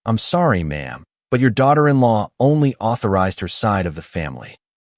"I'm sorry, ma'am, but your daughter-in-law only authorized her side of the family."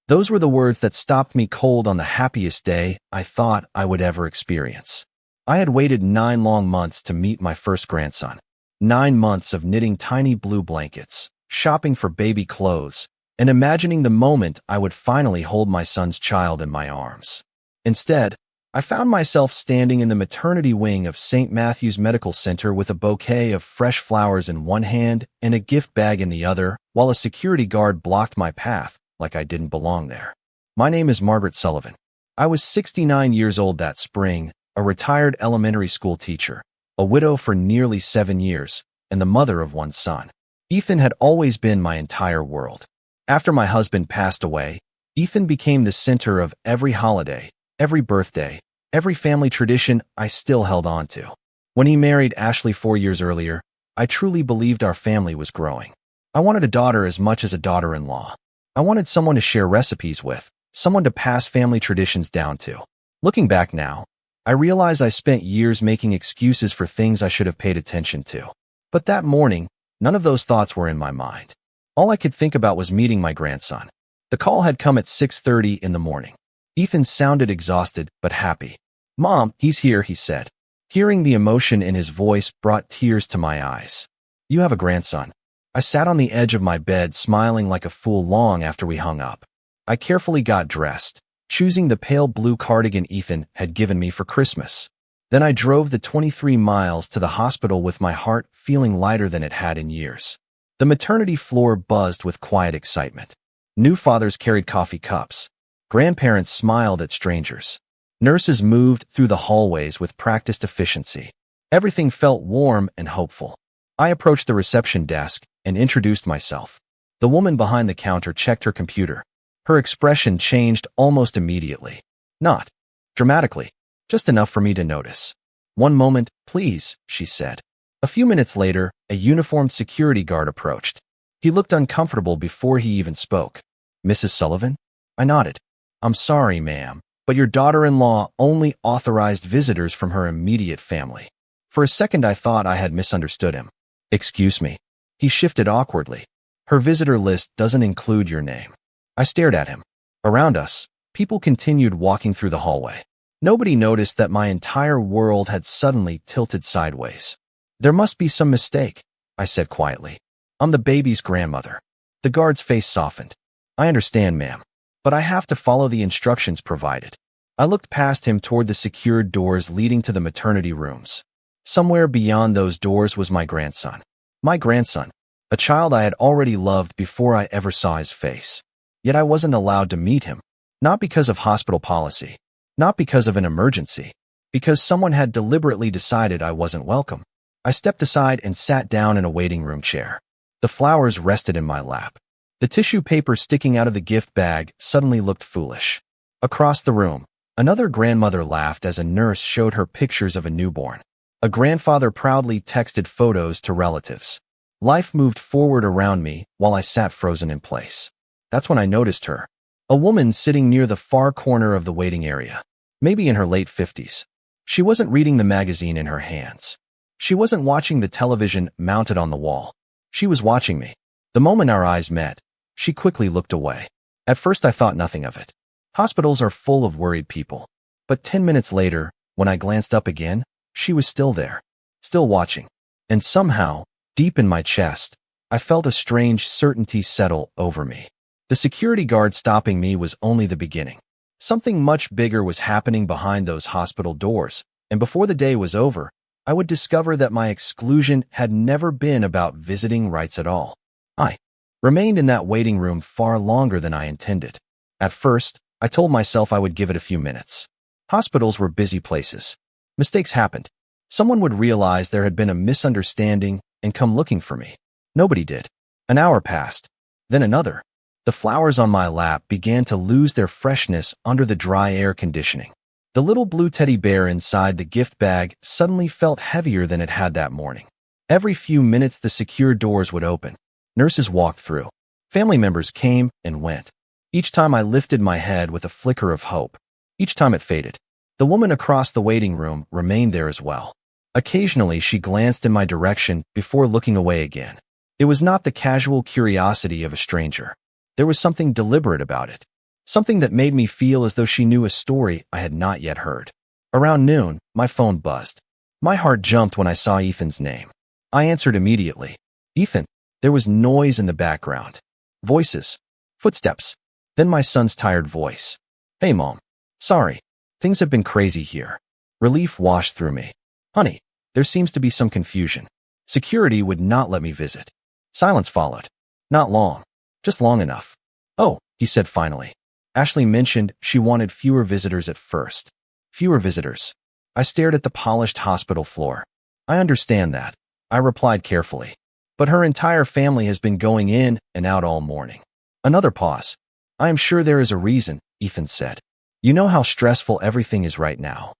Those were the words that stopped me cold on the happiest day I thought I would ever experience. I had waited 9 long months to meet my first grandson. 9 months of knitting tiny blue blankets, shopping for baby clothes, and imagining the moment I would finally hold my son's child in my arms. Instead, I found myself standing in the maternity wing of St. Matthew's Medical Center with a bouquet of fresh flowers in one hand and a gift bag in the other, while a security guard blocked my path like I didn't belong there. My name is Margaret Sullivan. I was 69 years old that spring, a retired elementary school teacher, a widow for nearly 7 years, and the mother of one son. Ethan had always been my entire world. After my husband passed away, Ethan became the center of every holiday, every birthday, every family tradition I still held on to. When he married Ashley 4 years earlier, I truly believed our family was growing. I wanted a daughter as much as a daughter-in-law. I wanted someone to share recipes with, someone to pass family traditions down to. Looking back now, I realize I spent years making excuses for things I should have paid attention to. But that morning, none of those thoughts were in my mind. All I could think about was meeting my grandson. The call had come at 6:30 in the morning. Ethan sounded exhausted but happy. "Mom, he's here," he said. Hearing the emotion in his voice brought tears to my eyes. "You have a grandson." I sat on the edge of my bed, smiling like a fool long after we hung up. I carefully got dressed, choosing the pale blue cardigan Ethan had given me for Christmas. Then I drove the 23 miles to the hospital with my heart feeling lighter than it had in years. The maternity floor buzzed with quiet excitement. New fathers carried coffee cups. Grandparents smiled at strangers. Nurses moved through the hallways with practiced efficiency. Everything felt warm and hopeful. I approached the reception desk and introduced myself. The woman behind the counter checked her computer. Her expression changed almost immediately. Not dramatically, just enough for me to notice. "One moment, please," she said. A few minutes later, a uniformed security guard approached. He looked uncomfortable before he even spoke. "Mrs. Sullivan?" I nodded. "I'm sorry, ma'am, but your daughter-in-law only authorized visitors from her immediate family." For a second I thought I had misunderstood him. "Excuse me." He shifted awkwardly. "Her visitor list doesn't include your name." I stared at him. Around us, people continued walking through the hallway. Nobody noticed that my entire world had suddenly tilted sideways. "There must be some mistake," I said quietly. "I'm the baby's grandmother." The guard's face softened. "I understand, ma'am, but I have to follow the instructions provided." I looked past him toward the secured doors leading to the maternity rooms. Somewhere beyond those doors was my grandson. My grandson, a child I had already loved before I ever saw his face. Yet I wasn't allowed to meet him. Not because of hospital policy. Not because of an emergency. Because someone had deliberately decided I wasn't welcome. I stepped aside and sat down in a waiting room chair. The flowers rested in my lap. The tissue paper sticking out of the gift bag suddenly looked foolish. Across the room, another grandmother laughed as a nurse showed her pictures of a newborn. A grandfather proudly texted photos to relatives. Life moved forward around me while I sat frozen in place. That's when I noticed her. A woman sitting near the far corner of the waiting area, maybe in her late 50s. She wasn't reading the magazine in her hands. She wasn't watching the television mounted on the wall. She was watching me. The moment our eyes met, she quickly looked away. At first I thought nothing of it. Hospitals are full of worried people. But 10 minutes later, when I glanced up again, she was still there, still watching. And somehow, deep in my chest, I felt a strange certainty settle over me. The security guard stopping me was only the beginning. Something much bigger was happening behind those hospital doors, and before the day was over, I would discover that my exclusion had never been about visiting rights at all. I remained in that waiting room far longer than I intended. At first, I told myself I would give it a few minutes. Hospitals were busy places. Mistakes happened. Someone would realize there had been a misunderstanding and come looking for me. Nobody did. An hour passed. Then another. The flowers on my lap began to lose their freshness under the dry air conditioning. The little blue teddy bear inside the gift bag suddenly felt heavier than it had that morning. Every few minutes the secure doors would open. Nurses walked through. Family members came and went. Each time I lifted my head with a flicker of hope. Each time it faded. The woman across the waiting room remained there as well. Occasionally she glanced in my direction before looking away again. It was not the casual curiosity of a stranger. There was something deliberate about it. Something that made me feel as though she knew a story I had not yet heard. Around noon, my phone buzzed. My heart jumped when I saw Ethan's name. I answered immediately. Ethan. There was noise in the background. Voices. Footsteps. Then my son's tired voice. Hey, Mom. Sorry. Things have been crazy here. Relief washed through me. Honey, there seems to be some confusion. Security would not let me visit. Silence followed. Not long. Just long enough. Oh, he said finally. Ashley mentioned she wanted fewer visitors at first. Fewer visitors. I stared at the polished hospital floor. I understand that. I replied carefully. But her entire family has been going in and out all morning. Another pause. I am sure there is a reason, Ethan said. You know how stressful everything is right now.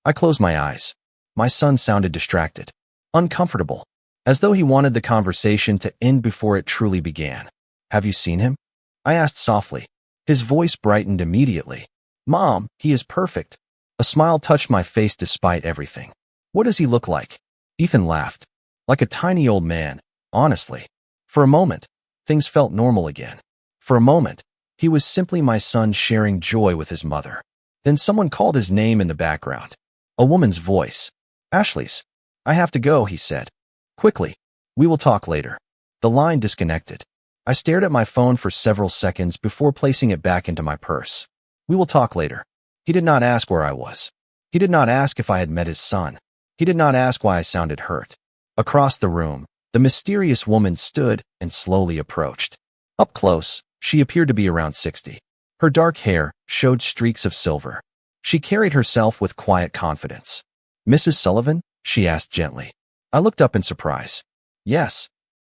I closed my eyes. My son sounded distracted. Uncomfortable. As though he wanted the conversation to end before it truly began. Have you seen him? I asked softly. His voice brightened immediately. Mom, he is perfect. A smile touched my face despite everything. What does he look like? Ethan laughed. Like a tiny old man, honestly. For a moment, things felt normal again. For a moment, he was simply my son sharing joy with his mother. Then someone called his name in the background. A woman's voice. Ashley's. I have to go, he said. Quickly. We will talk later. The line disconnected. I stared at my phone for several seconds before placing it back into my purse. We will talk later. He did not ask where I was. He did not ask if I had met his son. He did not ask why I sounded hurt. Across the room, the mysterious woman stood and slowly approached. Up close, she appeared to be around 60. Her dark hair showed streaks of silver. She carried herself with quiet confidence. Mrs. Sullivan? She asked gently. I looked up in surprise. Yes.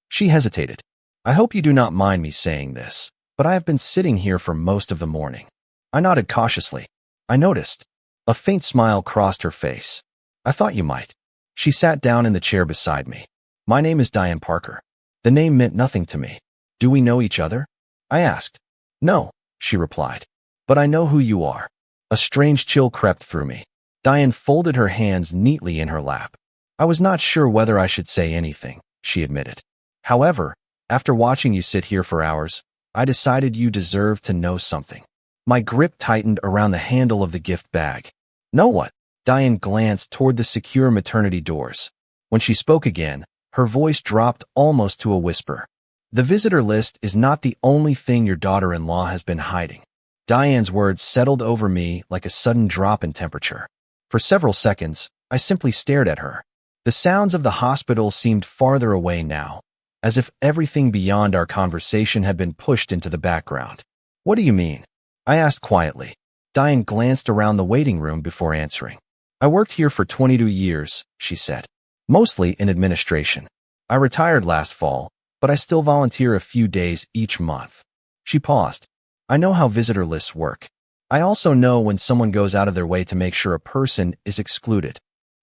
She hesitated. I hope you do not mind me saying this, but I have been sitting here for most of the morning. I nodded cautiously. I noticed. A faint smile crossed her face. I thought you might. She sat down in the chair beside me. My name is Diane Parker. The name meant nothing to me. Do we know each other? I asked. No, she replied. But I know who you are. A strange chill crept through me. Diane folded her hands neatly in her lap. I was not sure whether I should say anything, she admitted. However, after watching you sit here for hours, I decided you deserved to know something. My grip tightened around the handle of the gift bag. Know what? Diane glanced toward the secure maternity doors. When she spoke again, her voice dropped almost to a whisper. The visitor list is not the only thing your daughter-in-law has been hiding. Diane's words settled over me like a sudden drop in temperature. For several seconds, I simply stared at her. The sounds of the hospital seemed farther away now, as if everything beyond our conversation had been pushed into the background. What do you mean? I asked quietly. Diane glanced around the waiting room before answering. I worked here for 22 years, she said. Mostly in administration. I retired last fall, but I still volunteer a few days each month. She paused. I know how visitor lists work. I also know when someone goes out of their way to make sure a person is excluded.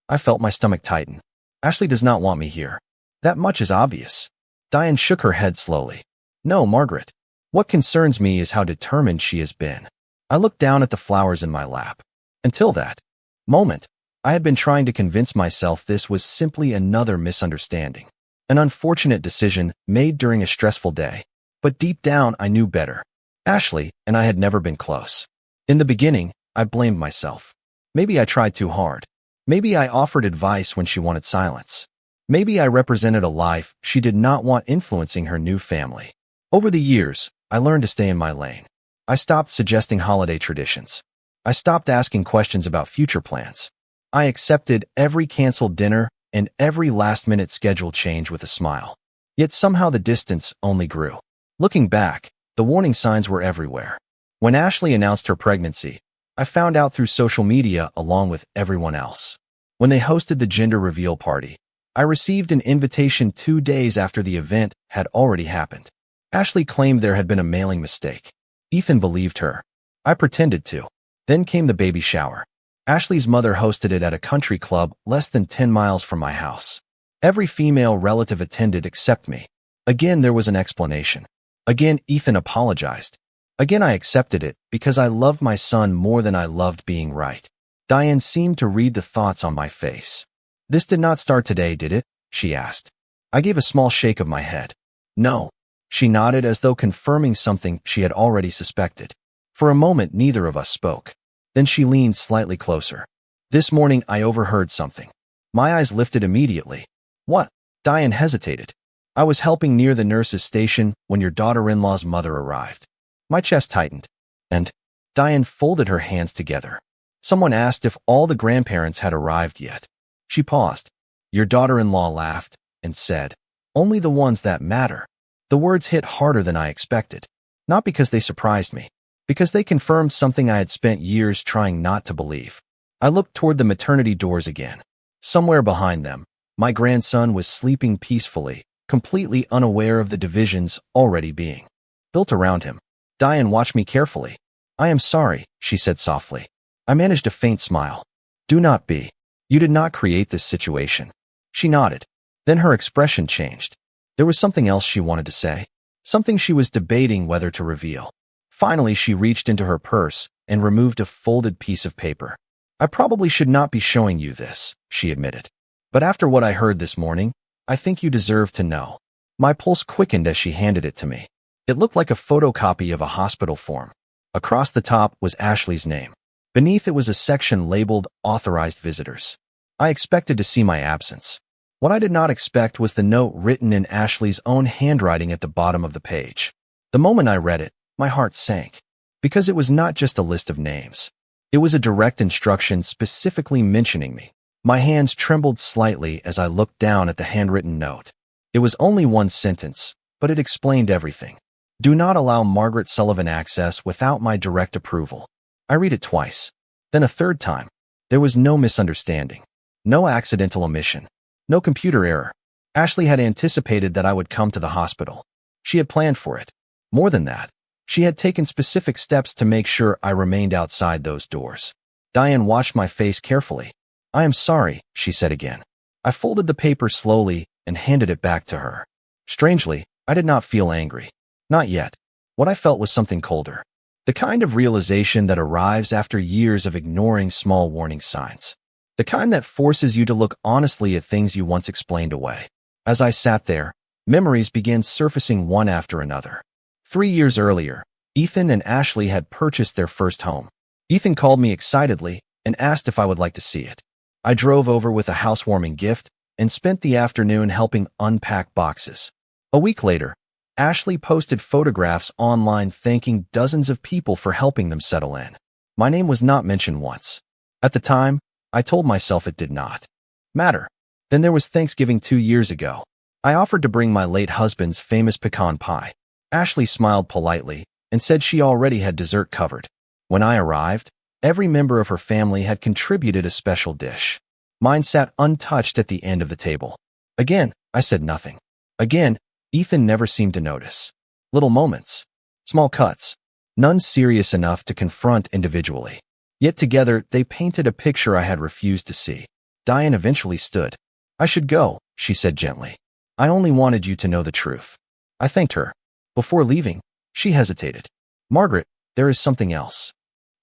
I felt my stomach tighten. Ashley does not want me here. That much is obvious. Diane shook her head slowly. No, Margaret. What concerns me is how determined she has been. I looked down at the flowers in my lap. Until that moment, I had been trying to convince myself this was simply another misunderstanding. An unfortunate decision made during a stressful day. But deep down, I knew better. Ashley and I had never been close. In the beginning, I blamed myself. Maybe I tried too hard. Maybe I offered advice when she wanted silence. Maybe I represented a life she did not want influencing her new family. Over the years, I learned to stay in my lane. I stopped suggesting holiday traditions. I stopped asking questions about future plans. I accepted every canceled dinner and every last-minute schedule change with a smile. Yet somehow the distance only grew. Looking back, the warning signs were everywhere. When Ashley announced her pregnancy, I found out through social media along with everyone else. When they hosted the gender reveal party, I received an invitation 2 days after the event had already happened. Ashley claimed there had been a mailing mistake. Ethan believed her. I pretended to. Then came the baby shower. Ashley's mother hosted it at a country club less than 10 miles from my house. Every female relative attended except me. Again, there was an explanation. Again, Ethan apologized. Again, I accepted it because I loved my son more than I loved being right. Diane seemed to read the thoughts on my face. This did not start today, did it? She asked. I gave a small shake of my head. No. She nodded as though confirming something she had already suspected. For a moment, neither of us spoke. Then she leaned slightly closer. This morning, I overheard something. My eyes lifted immediately. What? Diane hesitated. I was helping near the nurse's station when your daughter-in-law's mother arrived. My chest tightened. And Diane folded her hands together. Someone asked if all the grandparents had arrived yet. She paused. Your daughter-in-law laughed and said, only the ones that matter. The words hit harder than I expected. Not because they surprised me, because they confirmed something I had spent years trying not to believe. I looked toward the maternity doors again. Somewhere behind them, my grandson was sleeping peacefully, completely unaware of the divisions already being built around him. Diane watched me carefully. I am sorry, she said softly. I managed a faint smile. Do not be. You did not create this situation. She nodded. Then her expression changed. There was something else she wanted to say, something she was debating whether to reveal. Finally, she reached into her purse and removed a folded piece of paper. I probably should not be showing you this, she admitted. But after what I heard this morning, I think you deserve to know. My pulse quickened as she handed it to me. It looked like a photocopy of a hospital form. Across the top was Ashley's name. Beneath it was a section labeled Authorized Visitors. I expected to see my absence. What I did not expect was the note written in Ashley's own handwriting at the bottom of the page. The moment I read it, my heart sank. Because it was not just a list of names. It was a direct instruction specifically mentioning me. My hands trembled slightly as I looked down at the handwritten note. It was only one sentence, but it explained everything. Do not allow Margaret Sullivan access without my direct approval. I read it twice. Then a third time. There was no misunderstanding. No accidental omission. No computer error. Ashley had anticipated that I would come to the hospital. She had planned for it. More than that, she had taken specific steps to make sure I remained outside those doors. Diane watched my face carefully. I am sorry, she said again. I folded the paper slowly and handed it back to her. Strangely, I did not feel angry. Not yet. What I felt was something colder. The kind of realization that arrives after years of ignoring small warning signs. The kind that forces you to look honestly at things you once explained away. As I sat there, memories began surfacing one after another. 3 years earlier, Ethan and Ashley had purchased their first home. Ethan called me excitedly and asked if I would like to see it. I drove over with a housewarming gift and spent the afternoon helping unpack boxes. A week later, Ashley posted photographs online thanking dozens of people for helping them settle in. My name was not mentioned once. At the time, I told myself it did not matter. Then there was Thanksgiving 2 years ago. I offered to bring my late husband's famous pecan pie. Ashley smiled politely and said she already had dessert covered. When I arrived, every member of her family had contributed a special dish. Mine sat untouched at the end of the table. Again, I said nothing. Again, Ethan never seemed to notice. Little moments. Small cuts. None serious enough to confront individually. Yet together, they painted a picture I had refused to see. Diane eventually stood. I should go, she said gently. I only wanted you to know the truth. I thanked her. Before leaving, she hesitated. Margaret, there is something else.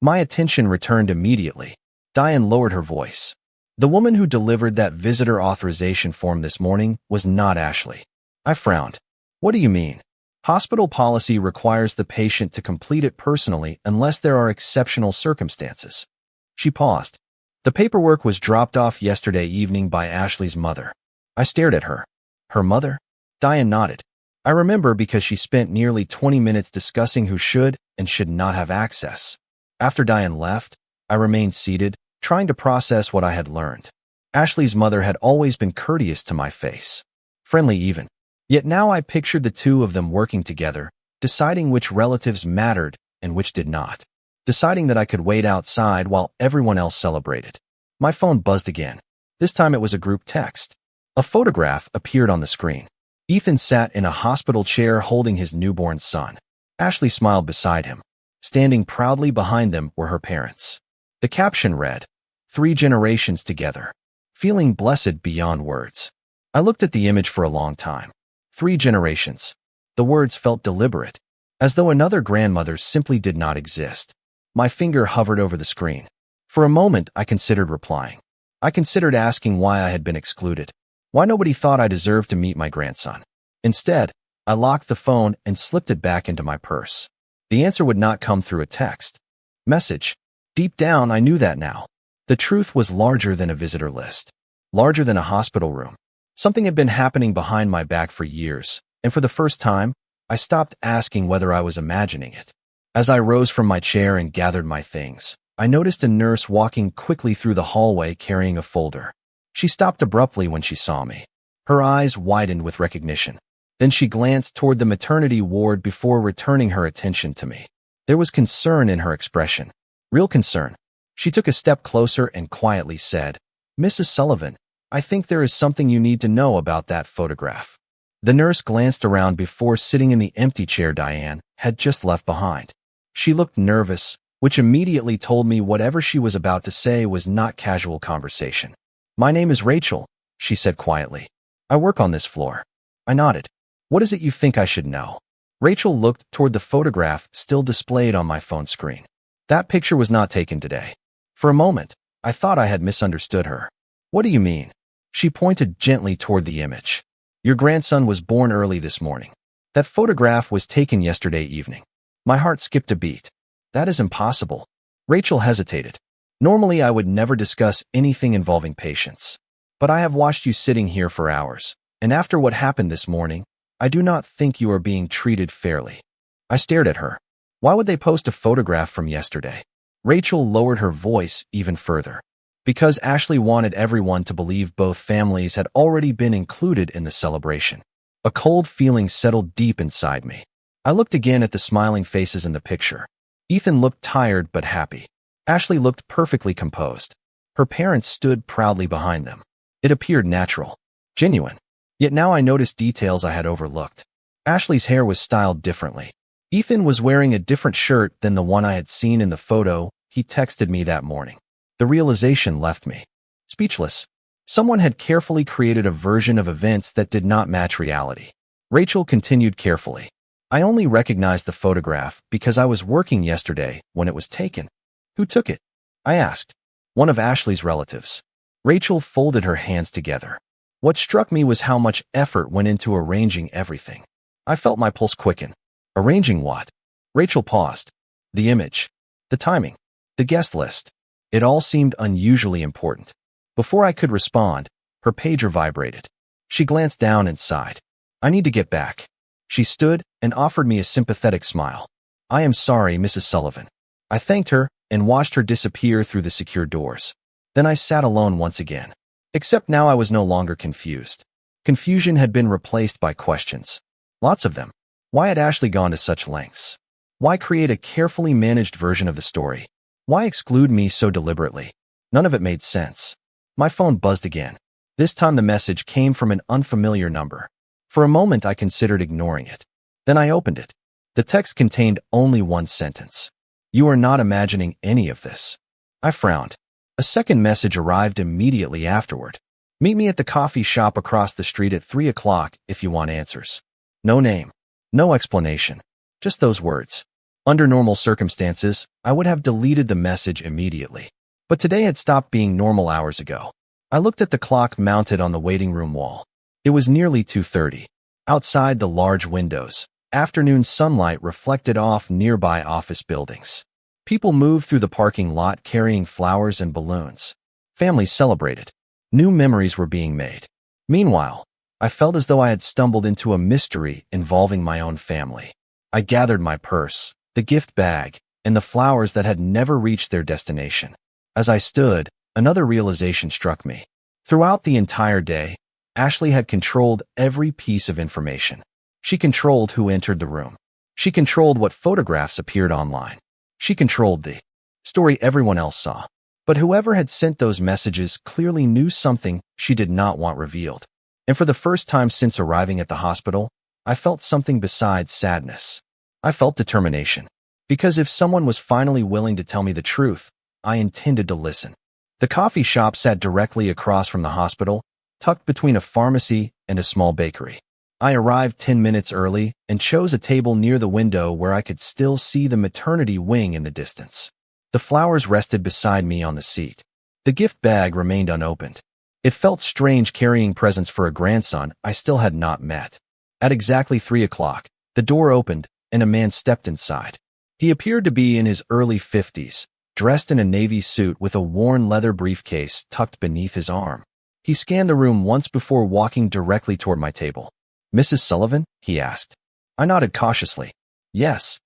My attention returned immediately. Diane lowered her voice. The woman who delivered that visitor authorization form this morning was not Ashley. I frowned. What do you mean? Hospital policy requires the patient to complete it personally unless there are exceptional circumstances. She paused. The paperwork was dropped off yesterday evening by Ashley's mother. I stared at her. Her mother? Diane nodded. I remember because she spent nearly 20 minutes discussing who should and should not have access. After Diane left, I remained seated, trying to process what I had learned. Ashley's mother had always been courteous to my face. Friendly even. Yet now I pictured the two of them working together, deciding which relatives mattered and which did not. Deciding that I could wait outside while everyone else celebrated. My phone buzzed again. This time it was a group text. A photograph appeared on the screen. Ethan sat in a hospital chair holding his newborn son. Ashley smiled beside him. Standing proudly behind them were her parents. The caption read, 3 generations together. Feeling blessed beyond words. I looked at the image for a long time. 3 generations. The words felt deliberate, as though another grandmother simply did not exist. My finger hovered over the screen. For a moment, I considered replying. I considered asking why I had been excluded, why nobody thought I deserved to meet my grandson. Instead, I locked the phone and slipped it back into my purse. The answer would not come through a text message. Deep down, I knew that now. The truth was larger than a visitor list, larger than a hospital room. Something had been happening behind my back for years, and for the first time, I stopped asking whether I was imagining it. As I rose from my chair and gathered my things, I noticed a nurse walking quickly through the hallway carrying a folder. She stopped abruptly when she saw me. Her eyes widened with recognition. Then she glanced toward the maternity ward before returning her attention to me. There was concern in her expression. Real concern. She took a step closer and quietly said, "Mrs. Sullivan, I think there is something you need to know about that photograph." The nurse glanced around before sitting in the empty chair Diane had just left behind. She looked nervous, which immediately told me whatever she was about to say was not casual conversation. "My name is Rachel," she said quietly. "I work on this floor." I nodded. "What is it you think I should know?" Rachel looked toward the photograph still displayed on my phone screen. "That picture was not taken today." For a moment, I thought I had misunderstood her. "What do you mean?" She pointed gently toward the image. "Your grandson was born early this morning. That photograph was taken yesterday evening." My heart skipped a beat. "That is impossible." Rachel hesitated. "Normally, I would never discuss anything involving patients. But I have watched you sitting here for hours, and after what happened this morning, I do not think you are being treated fairly." I stared at her. Why would they post a photograph from yesterday? Rachel lowered her voice even further. "Because Ashley wanted everyone to believe both families had already been included in the celebration." A cold feeling settled deep inside me. I looked again at the smiling faces in the picture. Ethan looked tired but happy. Ashley looked perfectly composed. Her parents stood proudly behind them. It appeared natural, genuine. Yet now I noticed details I had overlooked. Ashley's hair was styled differently. Ethan was wearing a different shirt than the one I had seen in the photo he texted me that morning. The realization left me speechless. Someone had carefully created a version of events that did not match reality. Rachel continued carefully. "I only recognized the photograph because I was working yesterday when it was taken." "Who took it?" I asked. "One of Ashley's relatives." Rachel folded her hands together. What struck me was how much effort went into arranging everything. I felt my pulse quicken. Arranging what? Rachel paused. The image. The timing. The guest list. It all seemed unusually important. Before I could respond, her pager vibrated. She glanced down and sighed. "I need to get back." She stood and offered me a sympathetic smile. "I am sorry, Mrs. Sullivan." I thanked her and watched her disappear through the secure doors. Then I sat alone once again. Except now I was no longer confused. Confusion had been replaced by questions. Lots of them. Why had Ashley gone to such lengths? Why create a carefully managed version of the story? Why exclude me so deliberately? None of it made sense. My phone buzzed again. This time the message came from an unfamiliar number. For a moment I considered ignoring it. Then I opened it. The text contained only one sentence. "You are not imagining any of this." I frowned. A second message arrived immediately afterward. "Meet me at the coffee shop across the street at 3 o'clock if you want answers." No name. No explanation. Just those words. Under normal circumstances, I would have deleted the message immediately. But today had stopped being normal hours ago. I looked at the clock mounted on the waiting room wall. It was nearly 2:30. Outside the large windows, afternoon sunlight reflected off nearby office buildings. People moved through the parking lot carrying flowers and balloons. Families celebrated. New memories were being made. Meanwhile, I felt as though I had stumbled into a mystery involving my own family. I gathered my purse, the gift bag, and the flowers that had never reached their destination. As I stood, another realization struck me. Throughout the entire day, Ashley had controlled every piece of information. She controlled who entered the room. She controlled what photographs appeared online. She controlled the story everyone else saw. But whoever had sent those messages clearly knew something she did not want revealed. And for the first time since arriving at the hospital, I felt something besides sadness. I felt determination. Because if someone was finally willing to tell me the truth, I intended to listen. The coffee shop sat directly across from the hospital, tucked between a pharmacy and a small bakery. I arrived 10 minutes early and chose a table near the window where I could still see the maternity wing in the distance. The flowers rested beside me on the seat. The gift bag remained unopened. It felt strange carrying presents for a grandson I still had not met. At exactly 3 o'clock, the door opened and a man stepped inside. He appeared to be in his early 50s, dressed in a navy suit with a worn leather briefcase tucked beneath his arm. He scanned the room once before walking directly toward my table. "Mrs. Sullivan?" he asked. I nodded cautiously. "Yes."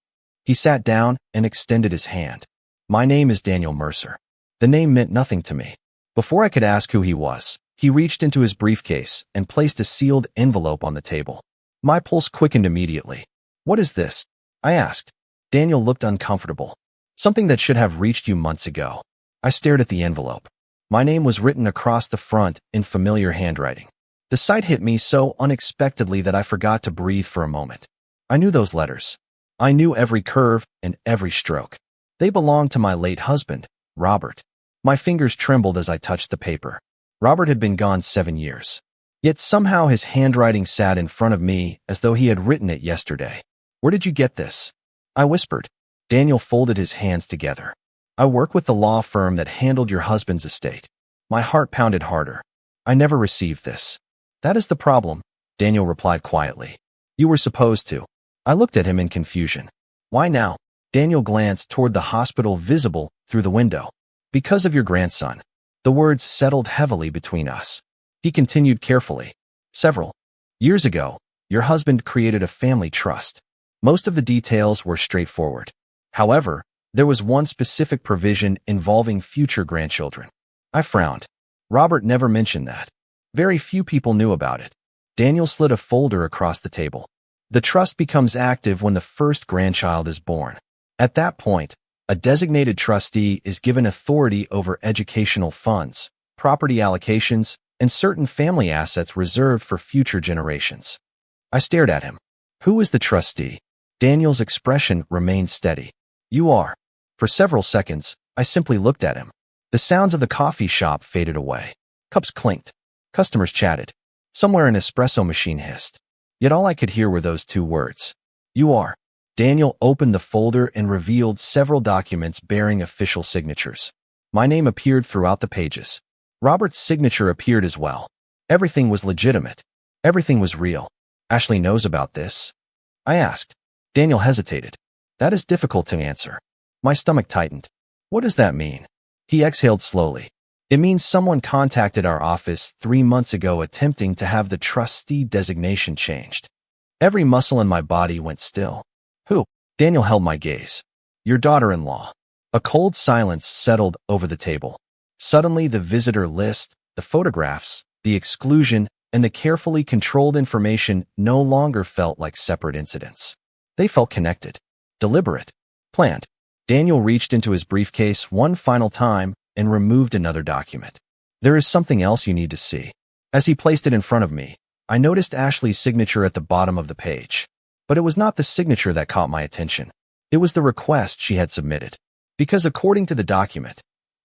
He sat down and extended his hand. "My name is Daniel Mercer." The name meant nothing to me. Before I could ask who he was, he reached into his briefcase and placed a sealed envelope on the table. My pulse quickened immediately. "What is this?" I asked. Daniel looked uncomfortable. "Something that should have reached you months ago." I stared at the envelope. My name was written across the front in familiar handwriting. The sight hit me so unexpectedly that I forgot to breathe for a moment. I knew those letters. I knew every curve and every stroke. They belonged to my late husband, Robert. My fingers trembled as I touched the paper. Robert had been gone 7 years. Yet somehow his handwriting sat in front of me as though he had written it yesterday. "Where did you get this?" I whispered. Daniel folded his hands together. "I work with the law firm that handled your husband's estate." My heart pounded harder. "I never received this." "That is the problem," Daniel replied quietly. "You were supposed to." I looked at him in confusion. "Why now?" Daniel glanced toward the hospital visible through the window. "Because of your grandson." The words settled heavily between us. He continued carefully. "Several years ago, your husband created a family trust. Most of the details were straightforward. However, there was one specific provision involving future grandchildren." I frowned. Robert never mentioned that. Very few people knew about it. Daniel slid a folder across the table. "The trust becomes active when the first grandchild is born. At that point, a designated trustee is given authority over educational funds, property allocations, and certain family assets reserved for future generations." I stared at him. "Who is the trustee?" Daniel's expression remained steady. "You are." For several seconds, I simply looked at him. The sounds of the coffee shop faded away. Cups clinked. Customers chatted. Somewhere an espresso machine hissed. Yet all I could hear were those two words. "You are." Daniel opened the folder and revealed several documents bearing official signatures. My name appeared throughout the pages. Robert's signature appeared as well. Everything was legitimate. Everything was real. "Ashley knows about this?" I asked. Daniel hesitated. "That is difficult to answer." My stomach tightened. "What does that mean?" He exhaled slowly. "It means someone contacted our office 3 months ago attempting to have the trustee designation changed." Every muscle in my body went still. "Who?" Daniel held my gaze. "Your daughter-in-law." A cold silence settled over the table. Suddenly the visitor list, the photographs, the exclusion, and the carefully controlled information no longer felt like separate incidents. They felt connected, deliberate, planned. Daniel reached into his briefcase one final time and removed another document. "There is something else you need to see." As he placed it in front of me, I noticed Ashley's signature at the bottom of the page. But it was not the signature that caught my attention. It was the request she had submitted. Because according to the document,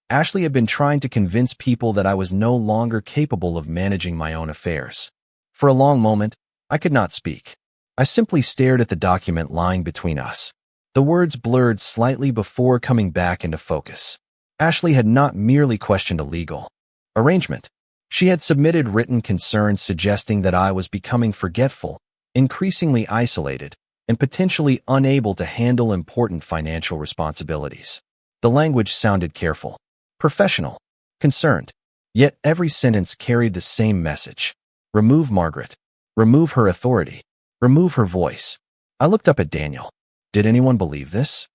Ashley had been trying to convince people that I was no longer capable of managing my own affairs. For a long moment, I could not speak. I simply stared at the document lying between us. The words blurred slightly before coming back into focus. Ashley had not merely questioned a legal arrangement. She had submitted written concerns suggesting that I was becoming forgetful, increasingly isolated, and potentially unable to handle important financial responsibilities. The language sounded careful, professional, concerned. Yet every sentence carried the same message. Remove Margaret. Remove her authority. Remove her voice. I looked up at Daniel. Did anyone believe this?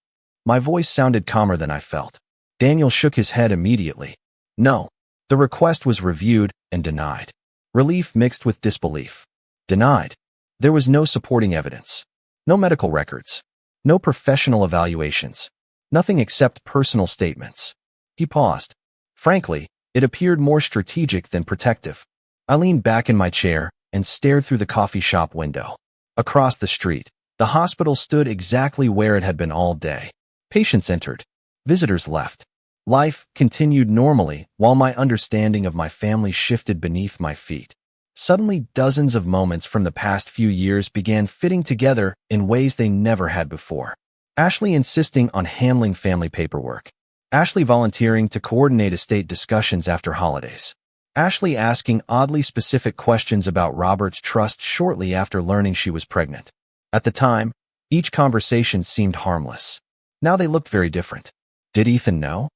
My voice sounded calmer than I felt. Daniel shook his head immediately. No. The request was reviewed and denied. Relief mixed with disbelief. Denied. There was no supporting evidence. No medical records. No professional evaluations. Nothing except personal statements. He paused. Frankly, it appeared more strategic than protective. I leaned back in my chair and stared through the coffee shop window. Across the street, the hospital stood exactly where it had been all day. Patients entered. Visitors left. Life continued normally while my understanding of my family shifted beneath my feet. Suddenly, dozens of moments from the past few years began fitting together in ways they never had before. Ashley insisting on handling family paperwork. Ashley volunteering to coordinate estate discussions after holidays. Ashley asking oddly specific questions about Robert's trust shortly after learning she was pregnant. At the time, each conversation seemed harmless. Now they looked very different. Did Ethan know?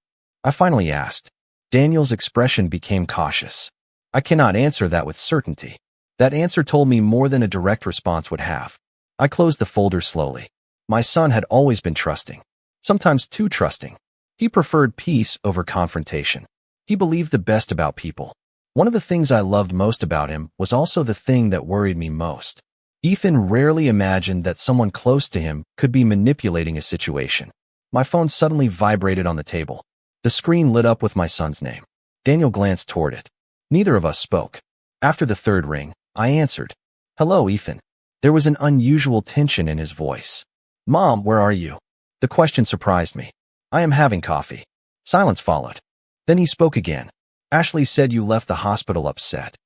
I finally asked. Daniel's expression became cautious. I cannot answer that with certainty. That answer told me more than a direct response would have. I closed the folder slowly. My son had always been trusting. Sometimes too trusting. He preferred peace over confrontation. He believed the best about people. One of the things I loved most about him was also the thing that worried me most. Ethan rarely imagined that someone close to him could be manipulating a situation. My phone suddenly vibrated on the table. The screen lit up with my son's name. Daniel glanced toward it. Neither of us spoke. After the third ring, I answered. "Hello, Ethan." There was an unusual tension in his voice. "Mom, where are you?" The question surprised me. "I am having coffee." Silence followed. Then he spoke again. "Ashley said you left the hospital upset."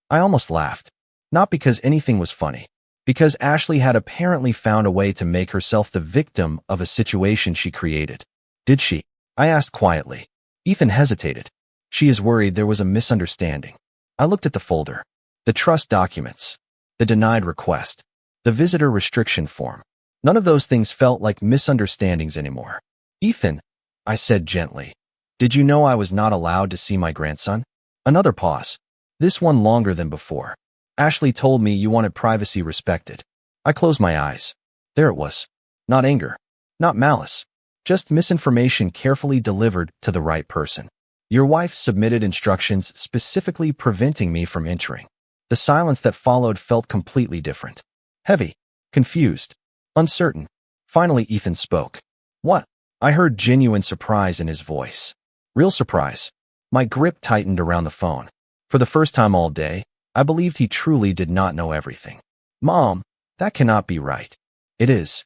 I almost laughed. Not because anything was funny. Because Ashley had apparently found a way to make herself the victim of a situation she created. "Did she?" I asked quietly. Ethan hesitated. "She is worried there was a misunderstanding." I looked at the folder. The trust documents. The denied request. The visitor restriction form. None of those things felt like misunderstandings anymore. "Ethan," I said gently, "did you know I was not allowed to see my grandson?" Another pause. This one longer than before. "Ashley told me you wanted privacy respected." I closed my eyes. There it was. Not anger. Not malice. Just misinformation carefully delivered to the right person. "Your wife submitted instructions specifically preventing me from entering." The silence that followed felt completely different. Heavy. Confused. Uncertain. Finally, Ethan spoke. "What?" I heard genuine surprise in his voice. Real surprise. My grip tightened around the phone. For the first time all day, I believed he truly did not know everything. "Mom, that cannot be right." "It is."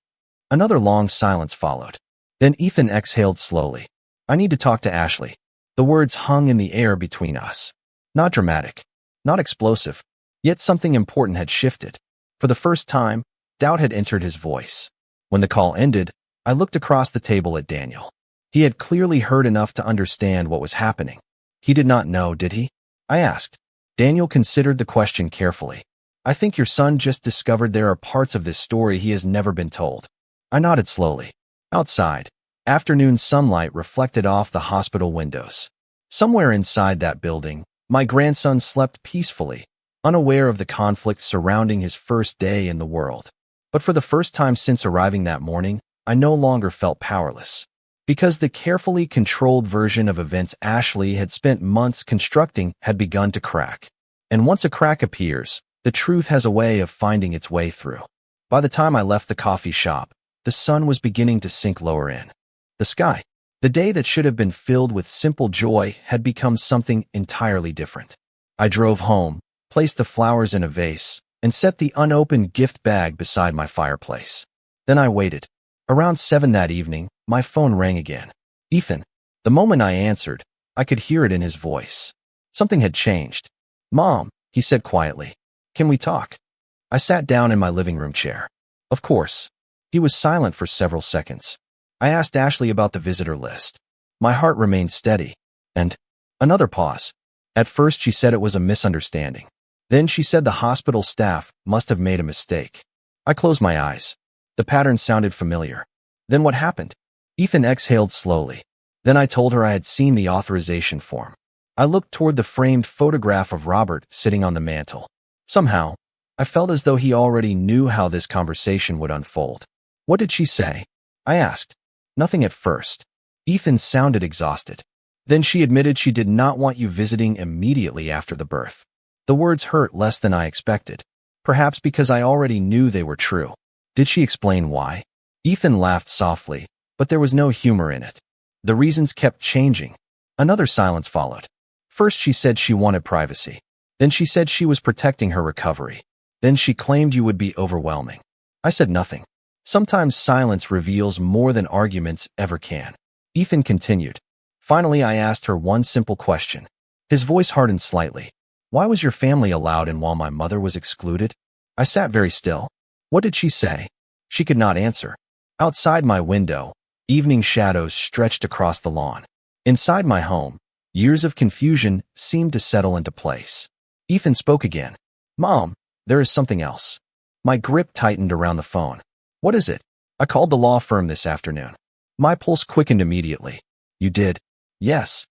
Another long silence followed. Then Ethan exhaled slowly. "I need to talk to Ashley." The words hung in the air between us. Not dramatic. Not explosive. Yet something important had shifted. For the first time, doubt had entered his voice. When the call ended, I looked across the table at Daniel. He had clearly heard enough to understand what was happening. He did not know, did he? I asked. Daniel considered the question carefully. "I think your son just discovered there are parts of this story he has never been told." I nodded slowly. Outside, afternoon sunlight reflected off the hospital windows. Somewhere inside that building, my grandson slept peacefully, unaware of the conflict surrounding his first day in the world. But for the first time since arriving that morning, I no longer felt powerless. Because the carefully controlled version of events Ashley had spent months constructing had begun to crack. And once a crack appears, the truth has a way of finding its way through. By the time I left the coffee shop, the sun was beginning to sink lower in. The sky, the day that should have been filled with simple joy, had become something entirely different. I drove home, placed the flowers in a vase, and set the unopened gift bag beside my fireplace. Then I waited. Around 7 that evening, my phone rang again. "Ethan." The moment I answered, I could hear it in his voice. Something had changed. "Mom," he said quietly, "can we talk?" I sat down in my living room chair. "Of course." He was silent for several seconds. I asked Ashley about the visitor list. My heart remained steady. And another pause. At first she said it was a misunderstanding. Then she said the hospital staff must have made a mistake. I closed my eyes. The pattern sounded familiar. "Then what happened?" Ethan exhaled slowly. Then I told her I had seen the authorization form. I looked toward the framed photograph of Robert sitting on the mantel. Somehow, I felt as though he already knew how this conversation would unfold. "What did she say?" I asked. "Nothing at first." Ethan sounded exhausted. "Then she admitted she did not want you visiting immediately after the birth." The words hurt less than I expected. Perhaps because I already knew they were true. "Did she explain why?" Ethan laughed softly, but there was no humor in it. The reasons kept changing. Another silence followed. First she said she wanted privacy. Then she said she was protecting her recovery. Then she claimed you would be overwhelming. I said nothing. Sometimes silence reveals more than arguments ever can. Ethan continued. Finally, I asked her one simple question. His voice hardened slightly. "Why was your family allowed in while my mother was excluded?" I sat very still. "What did she say?" She could not answer. Outside my window, evening shadows stretched across the lawn. Inside my home, Years of confusion seemed to settle into place. Ethan spoke again. Mom, there is something else. My grip tightened around the phone. What is it? I called the law firm this afternoon. My pulse quickened immediately. You did? Yes.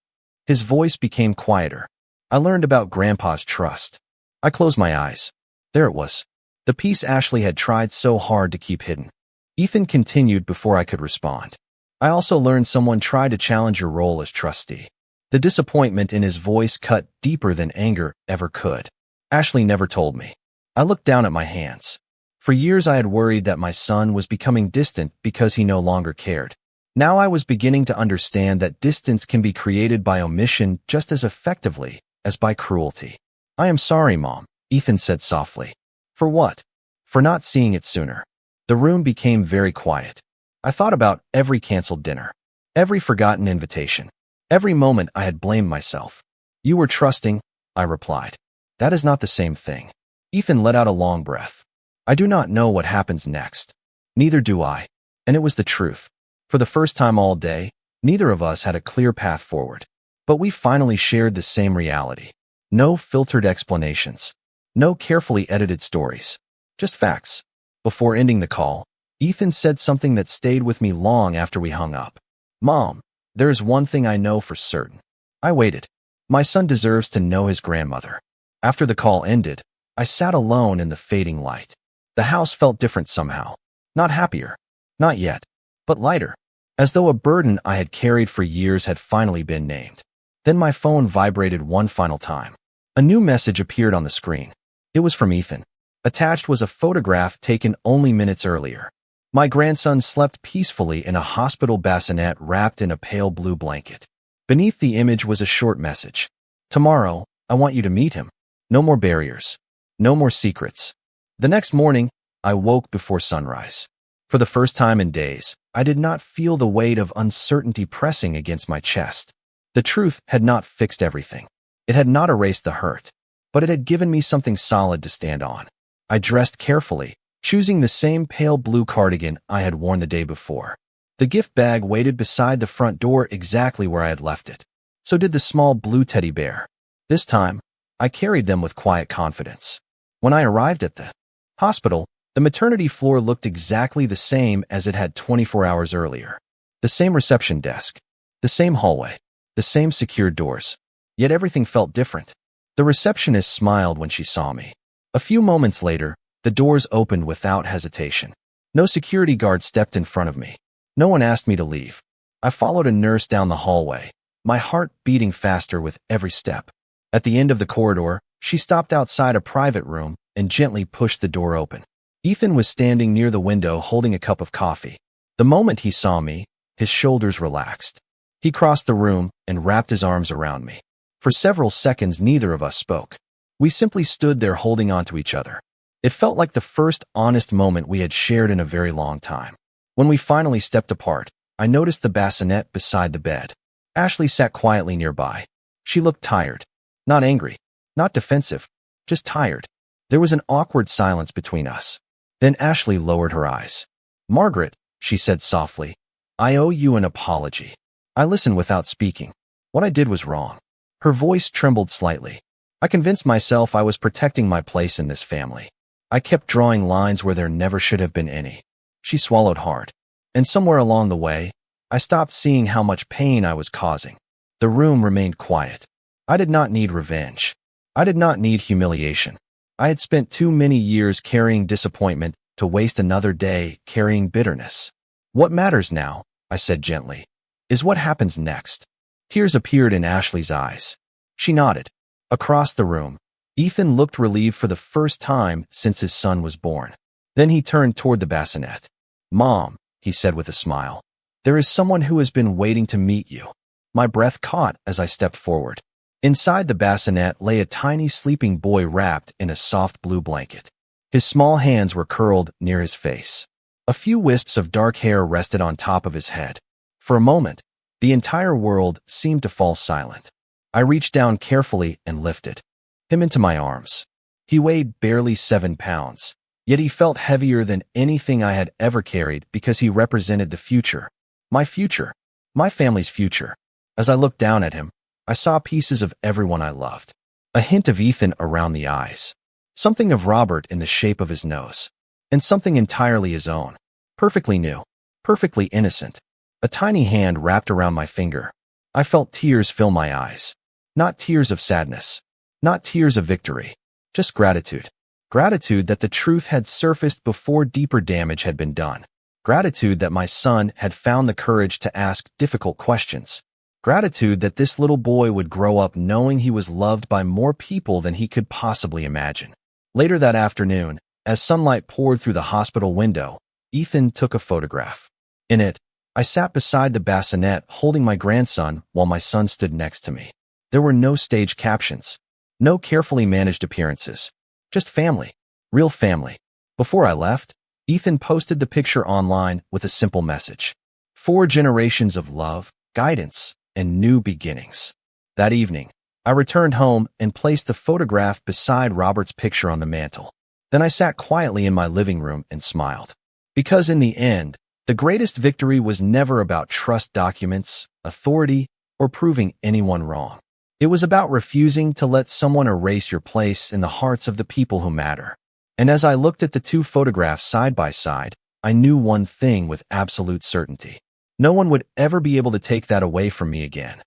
His voice became quieter. I learned about Grandpa's trust. I closed my eyes. There it was. The piece Ashley had tried so hard to keep hidden. Ethan continued before I could respond. I also learned someone tried to challenge your role as trustee. The disappointment in his voice cut deeper than anger ever could. Ashley never told me. I looked down at my hands. For years I had worried that my son was becoming distant because he no longer cared. Now I was beginning to understand that distance can be created by omission just as effectively as by cruelty. I am sorry, Mom, Ethan said softly. For what? For not seeing it sooner. The room became very quiet. I thought about every canceled dinner, every forgotten invitation, every moment I had blamed myself. You were trusting, I replied. That is not the same thing. Ethan let out a long breath. I do not know what happens next. Neither do I. And it was the truth. For the first time all day, neither of us had a clear path forward. But we finally shared the same reality. No filtered explanations. No carefully edited stories. Just facts. Before ending the call, Ethan said something that stayed with me long after we hung up. Mom, there is one thing I know for certain. I waited. My son deserves to know his grandmother. After the call ended, I sat alone in the fading light. The house felt different somehow. Not happier. Not yet. But lighter. As though a burden I had carried for years had finally been named. Then my phone vibrated one final time. A new message appeared on the screen. It was from Ethan. Attached was a photograph taken only minutes earlier. My grandson slept peacefully in a hospital bassinet wrapped in a pale blue blanket. Beneath the image was a short message. Tomorrow, I want you to meet him. No more barriers. No more secrets. The next morning, I woke before sunrise. For the first time in days, I did not feel the weight of uncertainty pressing against my chest. The truth had not fixed everything. It had not erased the hurt, but it had given me something solid to stand on. I dressed carefully, choosing the same pale blue cardigan I had worn the day before. The gift bag waited beside the front door exactly where I had left it. So did the small blue teddy bear. This time, I carried them with quiet confidence. When I arrived at the hospital, the maternity floor looked exactly the same as it had 24 hours earlier. The same reception desk, the same hallway, the same secured doors. Yet everything felt different. The receptionist smiled when she saw me. A few moments later, the doors opened without hesitation. No security guard stepped in front of me. No one asked me to leave. I followed a nurse down the hallway, my heart beating faster with every step. At the end of the corridor, she stopped outside a private room and gently pushed the door open. Ethan was standing near the window holding a cup of coffee. The moment he saw me, his shoulders relaxed. He crossed the room and wrapped his arms around me. For several seconds, neither of us spoke. We simply stood there holding on to each other. It felt like the first honest moment we had shared in a very long time. When we finally stepped apart, I noticed the bassinet beside the bed. Ashley sat quietly nearby. She looked tired. Not angry. Not defensive. Just tired. There was an awkward silence between us. Then Ashley lowered her eyes. Margaret, she said softly, I owe you an apology. I listened without speaking. What I did was wrong. Her voice trembled slightly. I convinced myself I was protecting my place in this family. I kept drawing lines where there never should have been any. She swallowed hard. And somewhere along the way, I stopped seeing how much pain I was causing. The room remained quiet. I did not need revenge. I did not need humiliation. I had spent too many years carrying disappointment to waste another day carrying bitterness. What matters now, I said gently, is what happens next. Tears appeared in Ashley's eyes. She nodded. Across the room, Ethan looked relieved for the first time since his son was born. Then he turned toward the bassinet. Mom, he said with a smile, there is someone who has been waiting to meet you. My breath caught as I stepped forward. Inside the bassinet lay a tiny sleeping boy wrapped in a soft blue blanket. His small hands were curled near his face. A few wisps of dark hair rested on top of his head. For a moment, the entire world seemed to fall silent. I reached down carefully and lifted him into my arms. He weighed barely 7 pounds, yet he felt heavier than anything I had ever carried because he represented the future. My family's future. As I looked down at him, I saw pieces of everyone I loved. A hint of Ethan around the eyes. Something of Robert in the shape of his nose. And something entirely his own. Perfectly new. Perfectly innocent. A tiny hand wrapped around my finger. I felt tears fill my eyes. Not tears of sadness. Not tears of victory. Just gratitude. Gratitude that the truth had surfaced before deeper damage had been done. Gratitude that my son had found the courage to ask difficult questions. Gratitude that this little boy would grow up knowing he was loved by more people than he could possibly imagine. Later that afternoon, as sunlight poured through the hospital window, Ethan took a photograph. In it, I sat beside the bassinet holding my grandson while my son stood next to me. There were no staged captions. No carefully managed appearances. Just family. Real family. Before I left, Ethan posted the picture online with a simple message. 4 generations of love, guidance, and new beginnings. That evening, I returned home and placed the photograph beside Robert's picture on the mantel. Then I sat quietly in my living room and smiled. Because in the end, the greatest victory was never about trust documents, authority, or proving anyone wrong. It was about refusing to let someone erase your place in the hearts of the people who matter. And as I looked at the 2 photographs side by side, I knew one thing with absolute certainty. No one would ever be able to take that away from me again.